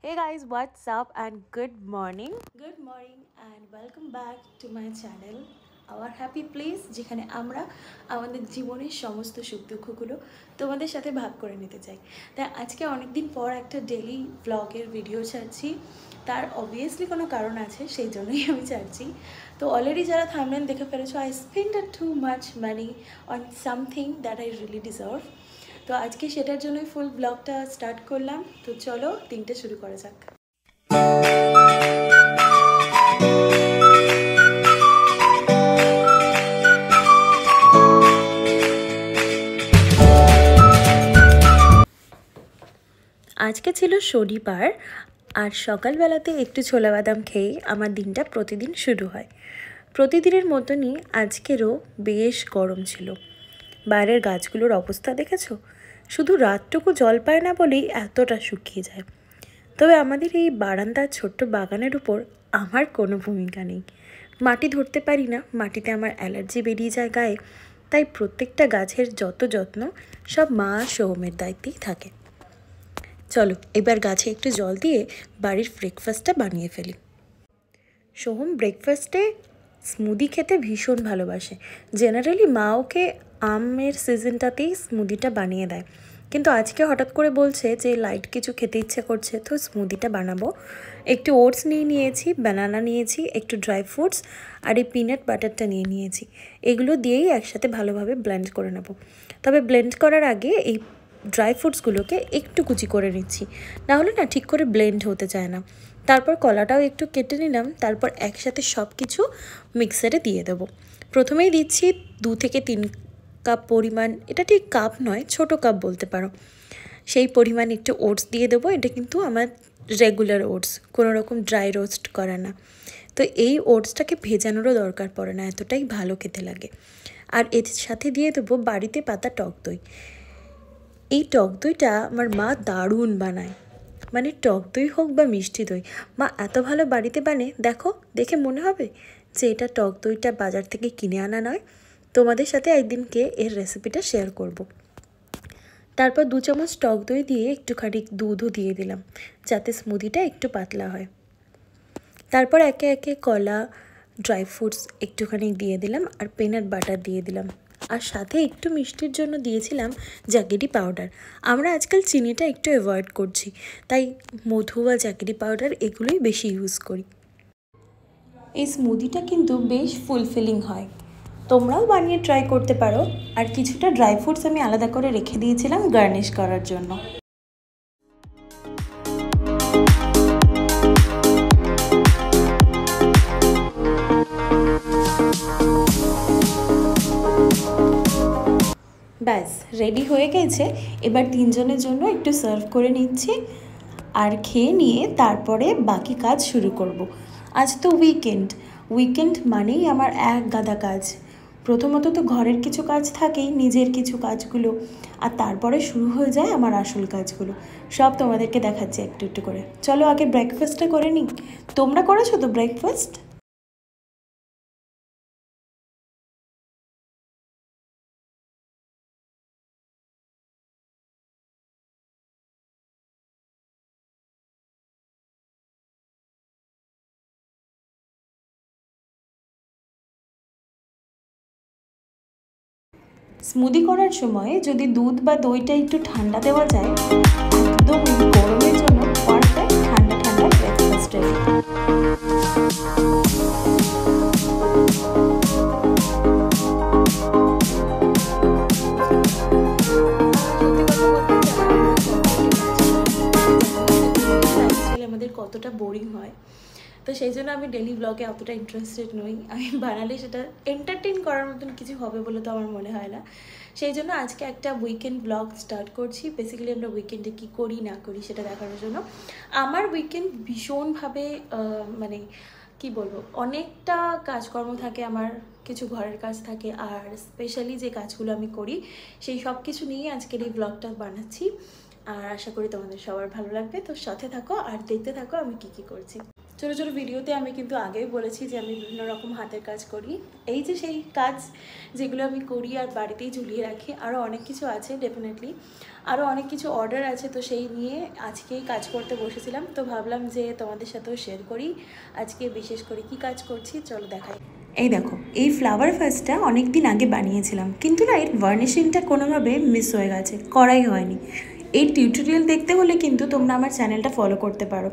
Hey guys, what's up and good morning. Good morning and welcome back to my channel, our happy place যেখানে আমরা আমাদের জীবনের সমস্ত সুখ দুঃখগুলো তোমাদের সাথে ভাগ করে নিতে চাই। তাই আজকে অনেকদিন পর একটা ডেলি ব্লগের ভিডিও ছাড়ছি। তার অবভিয়াসলি কোনো কারণ আছে, সেই জন্যই আমি ছাড়ছি। তো অলরেডি যারা থাম্বনেল দেখে ফেলেছো, I spend too much money on something that I really deserve. তো আজকে সেটার জন্যই ফুল ব্লগটা স্টার্ট করলাম। তো চলো দিনটা শুরু করা যাক। আজকে ছিল শনিবার আর সকালবেলাতে একটু ছোলা বাদাম খেয়ে আমার দিনটা প্রতিদিন শুরু হয়। প্রতিদিনের মতনই আজকেরও বেশ গরম ছিল। বাইরের গাছগুলোর অবস্থা দেখেছো? শুধু রাতটুকু জল পায় না বলেই এতটা শুকিয়ে যায়। তবে আমাদের এই বারান্দার ছোট্ট বাগানের উপর আমার কোনো ভূমিকা নেই। মাটি ধরতে পারি না, মাটিতে আমার অ্যালার্জি বেরিয়ে যায় গায়ে। তাই প্রত্যেকটা গাছের যত যত্ন সব মা সোহমের দায়িত্বেই থাকে। চলো এবার গাছে একটু জল দিয়ে বাড়ির ব্রেকফাস্টটা বানিয়ে ফেলি। সোহম ব্রেকফাস্টে স্মুদি খেতে ভীষণ ভালোবাসে। জেনারেলি মা ওকে আমের সিজনটাতেই স্মুদিটা বানিয়ে দেয়, কিন্তু আজকে হঠাৎ করে বলছে যে লাইট কিছু খেতে ইচ্ছে করছে, তো স্মুদিটা বানাবো। একটু ওটস নিয়েছি, ব্যানানা নিয়েছি, একটু ড্রাই ফ্রুটস আর এই পিনাট বাটারটা নিয়েছি। এগুলো দিয়েই একসাথে ভালোভাবে ব্লেন্ড করে নেব। তবে ব্লেন্ড করার আগে এই ড্রাই ফ্রুটসগুলোকে একটু কুচি করে নিচ্ছি, নাহলে না ঠিক করে ব্লেন্ড হতে চায় না। তারপর কলাটাও একটু কেটে নিলাম, তারপর একসাথে সব কিছু মিক্সারে দিয়ে দেবো। প্রথমেই দিচ্ছি 2 থেকে 3 কাপ পরিমাণ, এটা ঠিক কাপ নয়, ছোট কাপ বলতে পারো, সেই পরিমাণ একটু ওটস দিয়ে দেবো। এটা কিন্তু আমার রেগুলার ওটস, কোনো রকম ড্রাই রোস্ট করা না। তো এই ওটসটাকে ভেজানোরও দরকার পড়ে না, এতটাই ভালো খেতে লাগে। আর এর সাথে দিয়ে দেবো বাড়িতে পাতা টক দই। এই টক দইটা আমার মা দারুণ বানায়, মানে টক দই হোক বা মিষ্টি দই, মা এত ভালো বাড়িতে বানায়, দেখে মনে হবে যে এটা টক দইটা বাজার থেকে কিনে আনা নয়। তোমাদের সাথে একদিনকে এর রেসিপিটা শেয়ার করব। তারপর 2 চামচ টক দই দিয়ে একটুখানি দুধও দিয়ে দিলাম, যাতে স্মুদিটা একটু পাতলা হয়। তারপর একে একে কলা, ড্রাই ফ্রুটস একটুখানি দিয়ে দিলাম আর পিনাট বাটার দিয়ে দিলাম। আর সাথে একটু মিষ্টির জন্য দিয়েছিলাম জাগেরি পাউডার। আমরা আজকাল চিনিটা একটু অ্যাভয়েড করছি, তাই মধু বা জাগেরি পাউডার এগুলোই বেশি ইউজ করি। এই স্মুদিটা কিন্তু বেশ ফুলফিলিং হয়, তোমরাও বানিয়ে ট্রাই করতে পারো। আর কিছুটা ড্রাই ফ্রুটস আমি আলাদা করে রেখে দিয়েছিলাম গার্নিশ করার জন্য। ব্যাস রেডি হয়ে গেছে। এবার 3 জনের জন্য একটু সার্ভ করে নিচ্ছি আর খেয়ে নিয়ে তারপরে বাকি কাজ শুরু করব। আজ তো উইকেন্ড মানেই আমার এক গাদা কাজ। প্রথমত তো ঘরের কিছু কাজ থাকেই, নিজের কিছু কাজগুলো, আর তারপরে শুরু হয়ে যায় আমার আসল কাজগুলো। সব তোমাদেরকে দেখাচ্ছি একটু একটু করে। চলো আগে ব্রেকফাস্টটা করে নিই। তোমরা করেছো তো ব্রেকফাস্ট? স্মুদি করার সময় যদি দুধ বা দইটা একটু ঠান্ডা দেওয়া যায়, একদম গরমের জন্য পারফেক্ট ঠান্ডা ঠান্ডা ব্রেকফাস্ট রেডি। আমাদের কতটা বোরিং হয়, তো সেই জন্য আমি ডেলি ব্লগে অতটা ইন্টারেস্টেড নই। আমি বানালে সেটা এন্টারটেইন করার মতন কিছু হবে বলে তো আমার মনে হয় না। সেই জন্য আজকে একটা উইকেন্ড ব্লগ স্টার্ট করছি। বেসিক্যালি আমরা উইকেন্ডে কী করি না করি সেটা দেখানোর জন্য। আমার উইকেন্ড ভীষণভাবে মানে কি বলবো, অনেকটা কাজকর্ম থাকে আমার, কিছু ঘরের কাজ থাকে, আর স্পেশালি যে কাজগুলো আমি করি সেই সব কিছু নিয়ে আজকের এই ব্লগটা বানাচ্ছি। আর আশা করি তোমাদের সবার ভালো লাগবে। তো সাথে থাকো আর দেখতে থাকো আমি কি করছি। ছোটো ছোটো ভিডিওতে আমি কিন্তু আগেই বলেছি যে আমি বিভিন্ন রকম হাতের কাজ করি। এই যে সেই কাজ যেগুলো আমি করি আর বাড়িতেই ঝুলিয়ে রাখি, আরও অনেক কিছু আছে, ডেফিনেটলি আরও অনেক কিছু অর্ডার আছে। তো সেই নিয়ে আজকেই কাজ করতে বসেছিলাম, তো ভাবলাম যে তোমাদের সাথেও শেয়ার করি আজকে বিশেষ করে কি কাজ করছি। চলো দেখাই। এই দেখো, এই ফ্লাওয়ার ভাসটা অনেক দিন আগে বানিয়েছিলাম, কিন্তু না এর ভার্নিশিংটা কোনোভাবে মিস হয়ে গেছে, করাই হয়নি। এই টিউটোরিয়াল দেখতে হলে কিন্তু তোমরা আমার চ্যানেলটা ফলো করতে পারো।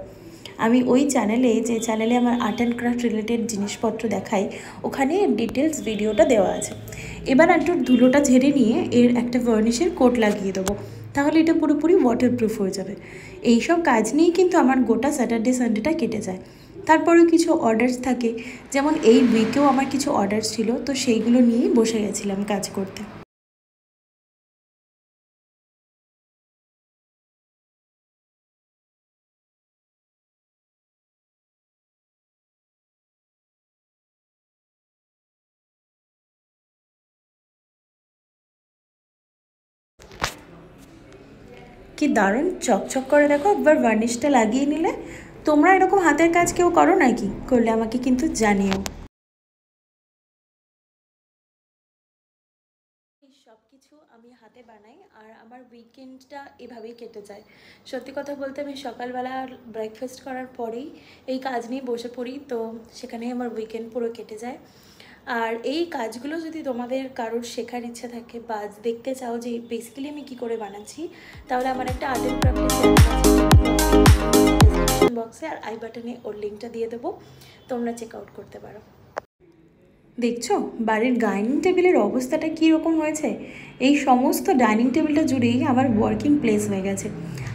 আমি ওই চ্যানেলে, যে চ্যানেলে আমার আর্ট অ্যান্ড ক্রাফট রিলেটেড জিনিসপত্র দেখাই, ওখানে ডিটেলস ভিডিওটা দেওয়া আছে। এবার একটু ধুলোটা ঝেড়ে নিয়ে এর একটা ভার্নিশের কোট লাগিয়ে দেবো, তাহলে এটা পুরোপুরি ওয়াটারপ্রুফ হয়ে যাবে। এইসব কাজ নিয়েই কিন্তু আমার গোটা স্যাটারডে সানডেটা কেটে যায়। তারপরেও কিছু অর্ডার্স থাকে, যেমন এই উইকেও আমার কিছু অর্ডার্স ছিল, তো সেইগুলো নিয়েই বসে গেছিলাম কাজ করতে। কি দারুণ চকচক করে, দেখো একবার ভার্নিশটা লাগিয়ে নিলে। তোমরা এরকম হাতের কাজ কেউ করো নাকি? করলে আমাকে কিন্তু জানিও। সব কিছু আমি হাতে বানাই, আর আমার উইকেন্ডটা এভাবেই কেটে যায়। সত্যি কথা বলতে আমি সকালবেলা ব্রেকফাস্ট করার পরেই এই কাজ নিয়ে বসে পড়ি, তো সেখানেই আমার উইকেন্ড পুরো কেটে যায়। আর এই কাজগুলো যদি তোমাদের কারোর শেখার ইচ্ছা থাকে বা দেখতে চাও যে বেসিক্যালি আমি কী করে বানাচ্ছি, তাহলে আমার একটা আর্ট অ্যান্ড ক্রাফটের ডিসক্রিপশন বক্সে আর আই বাটনে ওর লিঙ্কটা দিয়ে দেবো, তোমরা চেক আউট করতে পারো। দেখছো বাড়ির ডাইনিং টেবিলের অবস্থাটা কীরকম হয়েছে? এই সমস্ত ডাইনিং টেবিলটা জুড়েই আমার ওয়ার্কিং প্লেস হয়ে গেছে।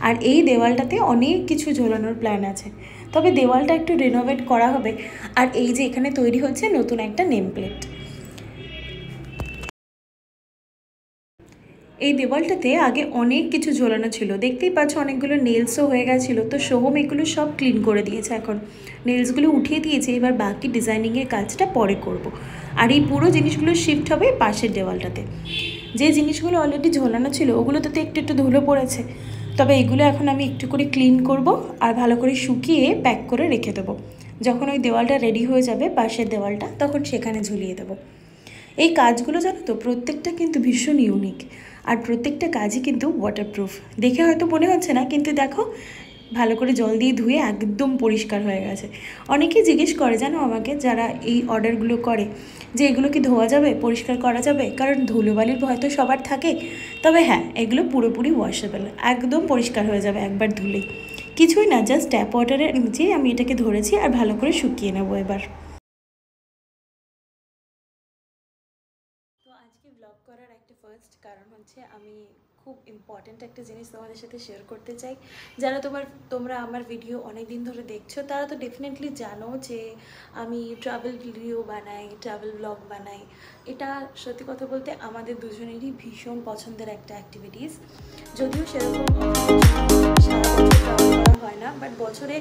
আর এই দেওয়ালটাতে অনেক কিছু ঝোলানোর প্ল্যান আছে, তবে দেওয়ালটা একটু রিনোভেট করা হবে। আর এই যে এখানে তৈরি হচ্ছে নতুন একটা নেম প্লেট। এই দেওয়ালটাতে আগে অনেক কিছু ঝোলানো ছিল, দেখতেই পাচ্ছ অনেকগুলো নেলসও হয়ে গেছিলো, তো সোহম এগুলো সব ক্লিন করে দিয়েছে। এখন নেলসগুলো উঠিয়ে দিয়েছে, এবার বাকি ডিজাইনিংয়ের কাজটা পরে করব। আর এই পুরো জিনিসগুলো শিফট হবে পাশের দেওয়ালটাতে। যে জিনিসগুলো অলরেডি ঝোলানো ছিল ওগুলোতে তো একটু একটু ধুলো পড়েছে, তবে এগুলো এখন আমি একটু করে ক্লিন করব আর ভালো করে শুকিয়ে প্যাক করে রেখে দেবো। যখন ওই দেওয়ালটা রেডি হয়ে যাবে, পাশের দেওয়ালটা, তখন সেখানে ঝুলিয়ে দেবো। এই কাজগুলো জানো তো প্রত্যেকটা কিন্তু ভীষণ ইউনিক, আর প্রত্যেকটা কাজই কিন্তু ওয়াটারপ্রুফ। দেখে হয়তো মনে হচ্ছে না, কিন্তু দেখো ভালো করে জল দিয়ে ধুয়ে একদম পরিষ্কার হয়ে গেছে। অনেকেই জিজ্ঞেস করে জানো আমাকে, যারা এই অর্ডারগুলো করে, যে এগুলো কি ধোয়া যাবে, পরিষ্কার করা যাবে? কারণ ধুলোবালির ভয় তো সবার থাকে। তবে হ্যাঁ, এগুলো পুরোপুরি ওয়াশেবল, একদম পরিষ্কার হয়ে যাবে একবার ধুলেই। কিছুই না, জাস্ট ট্যাপ ওয়াটারের নিচে আমি এটাকে ধরেছি আর ভালো করে শুকিয়ে নেবো এবার। তো আজকে ব্লগ করার একটা ফার্স্ট কারণ হচ্ছে আমি খুব ইম্পর্ট্যান্ট একটা জিনিস তোমাদের সাথে শেয়ার করতে চাই। যারা তোমরা আমার ভিডিও অনেক দিন ধরে দেখছো, তারা তো ডেফিনেটলি জানো যে আমি ট্রাভেল ভিডিও বানাই, ট্রাভেল ব্লগ বানাই। এটা সত্যি কথা বলতে আমাদের দুজনেরই ভীষণ পছন্দের একটা অ্যাক্টিভিটিস। যদিও সেরকম সারা বছর ট্রাভেল করা হয় না, বাট বছরে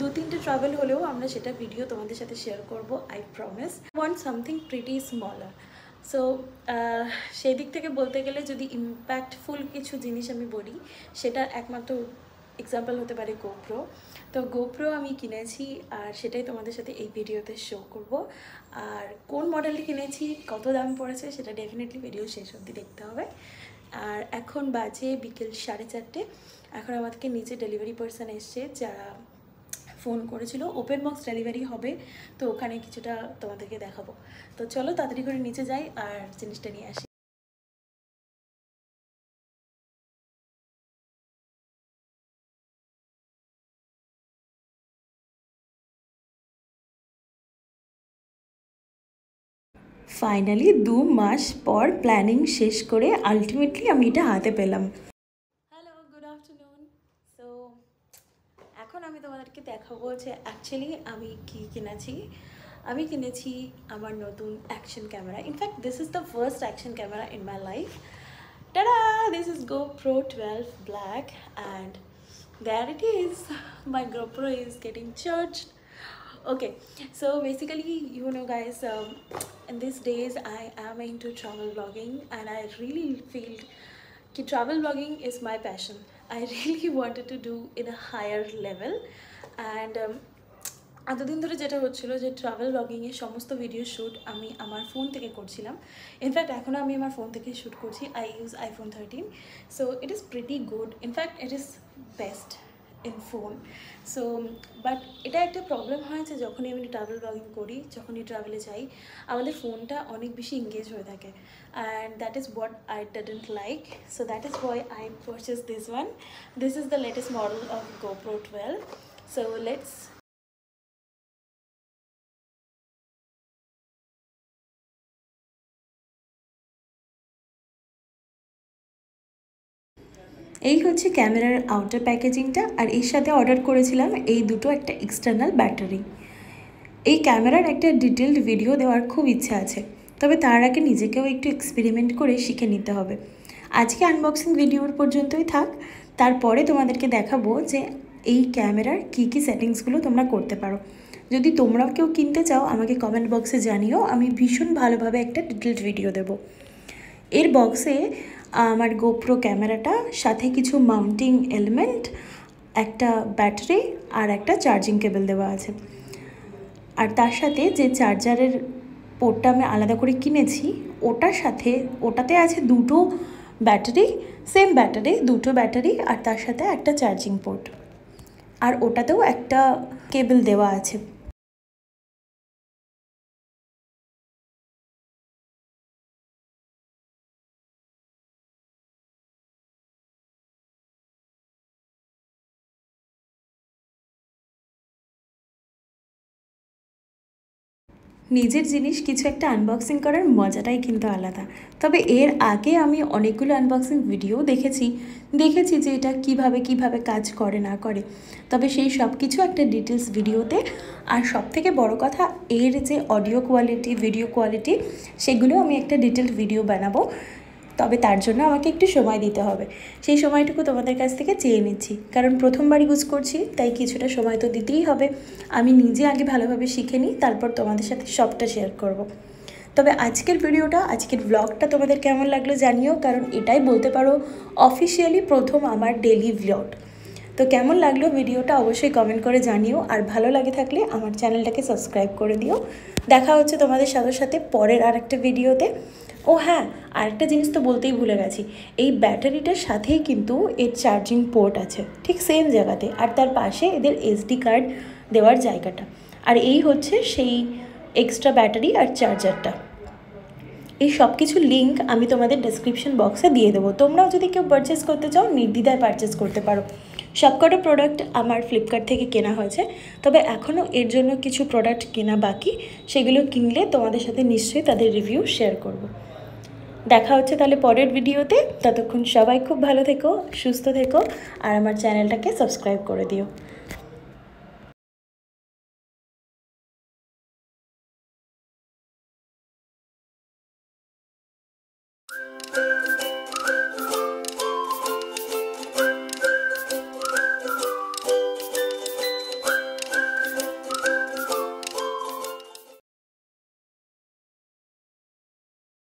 2-3টে ট্রাভেল হলেও আমরা সেটা ভিডিও তোমাদের সাথে শেয়ার করব, I promise. Want something pretty smaller. So সেই দিক থেকে বলতে গেলে যদি ইম্প্যাক্টফুল কিছু জিনিস আমি বলি, সেটা একমাত্র এক্সাম্পল হতে পারে গোপ্রো। তো গোপ্রো আমি কিনেছি, আর সেটাই তোমাদের সাথে এই ভিডিওতে শো করব। আর কোন মডেলটি কিনেছি, কত দাম পড়েছে, সেটা ডেফিনেটলি ভিডিও শেষ অবধি দেখতে হবে। আর এখন বাজে বিকেল 4:30। এখন আমাদেরকে নিচে ডেলিভারি পার্সন এসছে, যারা ফোন করেছিল। ওপেন বক্স ডেলিভারি হবে, তো ওখানে কিছুটা তোমাদেরকে দেখাবো। তো চলো তাড়াতাড়ি করে নিচে যাই আর জিনিসটা নিয়ে আসি। ফাইনালি 2 মাস পর প্ল্যানিং শেষ করে আলটিমেটলি আমি এটা হাতে পেলাম। Hello, good afternoon. সো এখন আমি তোমাদেরকে দেখাবো যে অ্যাকচুয়ালি আমি কি কিনেছি। আমি কিনেছি আমার নতুন action camera. In fact this is the first action camera in my life. Ta-da! This is GoPro 12 Black, and there it is. My GoPro is getting charged. Okay, so basically, you know guys, in these days I am into travel vlogging, and I really feel that travel vlogging is my passion. I really wanted to do in a higher level, and এতদিন ধরে যেটা হচ্ছিলো যে travel ব্লগিংয়ের সমস্ত video shoot আমি আমার phone থেকে করছিলাম। ইনফ্যাক্ট এখনও আমি আমার ফোন থেকে শ্যুট করছি। I use iPhone 13, so it is pretty good. In fact it is best in phone. So but এটা একটা প্রবলেম হয়েছে যখনই আমি ট্রাভেল ব্লগিং করি, যখনই ট্রাভেলে যাই, আমাদের ফোনটা অনেক বেশি এঙ্গেজ হয়ে থাকে, and that is what I didn't like. So that is why I purchase this one. This is the latest model of GoPro 12. So let's এই হচ্ছে ক্যামেরার আউটার প্যাকেজিংটা, আর এর সাথে অর্ডার করেছিলাম এই দুটো একটা এক্সটার্নাল ব্যাটারি। এই ক্যামেরার একটা ডিটেলড ভিডিও দেওয়ার খুব ইচ্ছা আছে, তবে তার আগে নিজেকেও একটু এক্সপেরিমেন্ট করে শিখে নিতে হবে। আজকে আনবক্সিং ভিডিওর পর্যন্তই থাক, তারপরে তোমাদেরকে দেখাবো যে এই ক্যামেরার কী কী সেটিংসগুলো তোমরা করতে পারো। যদি তোমরাও কেউ কিনতে চাও আমাকে কমেন্ট বক্সে জানিও, আমি ভীষণ ভালোভাবে একটা ডিটেলড ভিডিও দেবো। এর বক্সে আমার GoPro ক্যামেরাটা, সাথে কিছু মাউন্টিং এলিমেন্ট, একটা ব্যাটারি আর একটা চার্জিং কেবল দেওয়া আছে। আর তার সাথে যে চার্জারের পোর্টটা আমি আলাদা করে কিনেছি ওটাতে আছে দুটো ব্যাটারি, সেম ব্যাটারি, দুটো ব্যাটারি, আর তার সাথে একটা চার্জিং পোর্ট, আর ওটাতেও একটা কেবল দেওয়া আছে। নিজের জিনিস কিছু একটা আনবক্সিং করার মজাটাই কিন্তু আলাদা। তবে এর আগে আমি অনেকগুলো আনবক্সিং ভিডিও দেখেছি যে এটা কিভাবে কাজ করে না করে, তবে সেই সব কিছু একটা ডিটেলস ভিডিওতে। আর সবথেকে বড় কথা, এর যে অডিও কোয়ালিটি, ভিডিও কোয়ালিটি, সেগুলো আমি একটা ডিটেলড ভিডিও বানাবো। তবে তার জন্য আমাকে একটু সময় দিতে হবে, সেই সময়টুকু তোমাদের কাছ থেকে চেয়ে নিচ্ছি, কারণ প্রথমবার ইউজ করছি, তাই কিছুটা সময় তো দিতেই হবে। আমি নিজে আগে ভালোভাবে শিখে নিই, তারপর তোমাদের সাথে সবটা শেয়ার করব। তবে আজকের ব্লগটা তোমাদের কেমন লাগলো জানিও, কারণ এটাই বলতে পারো অফিসিয়ালি প্রথম আমার ডেলি ব্লগ। তো কেমন লাগলো ভিডিওটা অবশ্যই কমেন্ট করে জানিও, আর ভালো লাগে থাকলে আমার চ্যানেলটাকে সাবস্ক্রাইব করে দিও। দেখা হচ্ছে তোমাদের সাথে পরের আরেকটা ভিডিওতে। ও হ্যাঁ, আরেকটা জিনিস তো বলতেই ভুলে গেছি, এই ব্যাটারিটার সাথেই কিন্তু এর চার্জিং পোর্ট আছে, ঠিক সেম জায়গাতে, আর তার পাশে এদের SD কার্ড দেওয়ার জায়গাটা। আর এই হচ্ছে সেই এক্সট্রা ব্যাটারি আর চার্জারটা। এই সব কিছু লিঙ্ক আমি তোমাদের ডেসক্রিপশন বক্সে দিয়ে দেবো। তোমরাও যদি কেউ পারচেস করতে চাও নির্দ্বিধায় পারচেস করতে পারো। সবকটা প্রোডাক্ট আমার ফ্লিপকার্ট থেকে কেনা হয়েছে, তবে এখনও এর জন্য কিছু প্রোডাক্ট কেনা বাকি, সেগুলো কিনলে তোমাদের সাথে নিশ্চয়ই তাদের রিভিউ শেয়ার করব। দেখা হচ্ছে তাহলে পরের ভিডিওতে। ততক্ষণ সবাই খুব ভালো থেকো, সুস্থ থেকো, আর আমার চ্যানেলটাকে সাবস্ক্রাইব করে দিও।